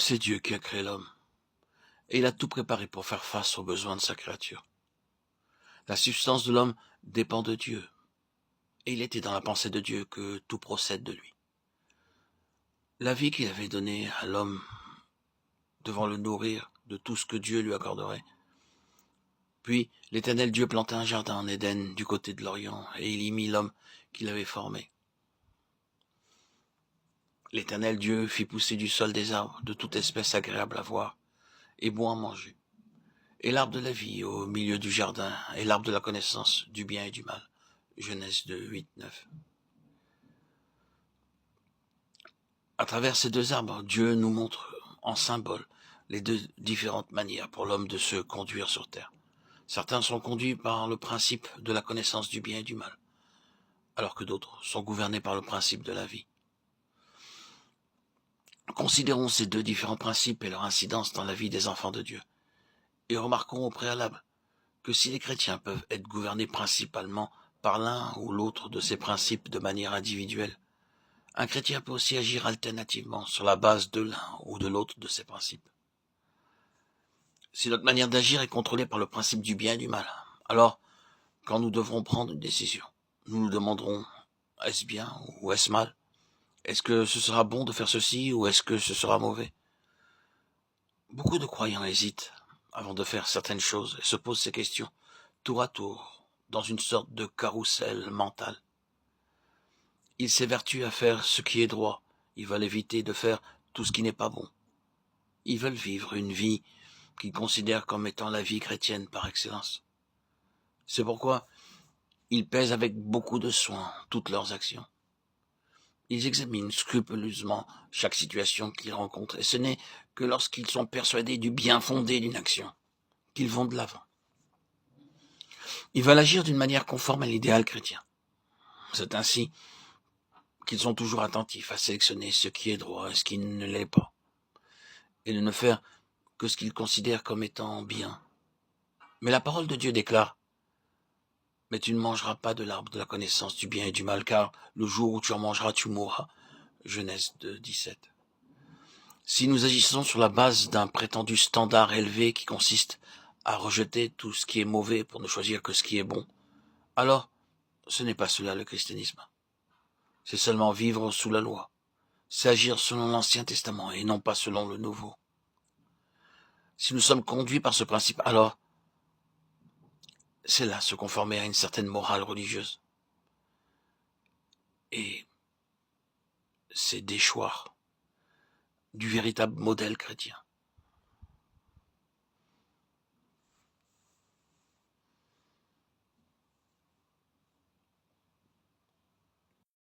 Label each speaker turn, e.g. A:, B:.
A: C'est Dieu qui a créé l'homme, et il a tout préparé pour faire face aux besoins de sa créature. La substance de l'homme dépend de Dieu, et il était dans la pensée de Dieu que tout procède de lui. La vie qu'il avait donnée à l'homme devant le nourrir de tout ce que Dieu lui accorderait. Puis l'Éternel Dieu planta un jardin en Éden du côté de l'Orient, et il y mit l'homme qu'il avait formé. L'Éternel Dieu fit pousser du sol des arbres de toute espèce agréable à voir et bon à manger, et l'arbre de la vie au milieu du jardin, et l'arbre de la connaissance du bien et du mal. Genèse 2, 8, 9. À travers ces deux arbres, Dieu nous montre en symbole les deux différentes manières pour l'homme de se conduire sur terre. Certains sont conduits par le principe de la connaissance du bien et du mal, alors que d'autres sont gouvernés par le principe de la vie. Considérons ces deux différents principes et leur incidence dans la vie des enfants de Dieu, et remarquons au préalable que si les chrétiens peuvent être gouvernés principalement par l'un ou l'autre de ces principes de manière individuelle, un chrétien peut aussi agir alternativement sur la base de l'un ou de l'autre de ces principes. Si notre manière d'agir est contrôlée par le principe du bien et du mal, alors, quand nous devrons prendre une décision, nous nous demanderons, est-ce bien ou est-ce mal? Est-ce que ce sera bon de faire ceci ou est-ce que ce sera mauvais? Beaucoup de croyants hésitent avant de faire certaines choses et se posent ces questions, tour à tour, dans une sorte de carrousel mental. Ils s'évertuent à faire ce qui est droit, ils veulent éviter de faire tout ce qui n'est pas bon. Ils veulent vivre une vie qu'ils considèrent comme étant la vie chrétienne par excellence. C'est pourquoi ils pèsent avec beaucoup de soin toutes leurs actions. Ils examinent scrupuleusement chaque situation qu'ils rencontrent, et ce n'est que lorsqu'ils sont persuadés du bien fondé d'une action qu'ils vont de l'avant. Ils veulent agir d'une manière conforme à l'idéal chrétien. C'est ainsi qu'ils sont toujours attentifs à sélectionner ce qui est droit et ce qui ne l'est pas, et de ne faire que ce qu'ils considèrent comme étant bien. Mais la parole de Dieu déclare: « Mais tu ne mangeras pas de l'arbre de la connaissance du bien et du mal, car le jour où tu en mangeras, tu mourras. » Genèse 2, 17. Si nous agissons sur la base d'un prétendu standard élevé qui consiste à rejeter tout ce qui est mauvais pour ne choisir que ce qui est bon, alors ce n'est pas cela le christianisme. C'est seulement vivre sous la loi. C'est agir selon l'Ancien Testament et non pas selon le Nouveau. Si nous sommes conduits par ce principe, alors c'est là se conformer à une certaine morale religieuse. Et c'est déchoir du véritable modèle chrétien.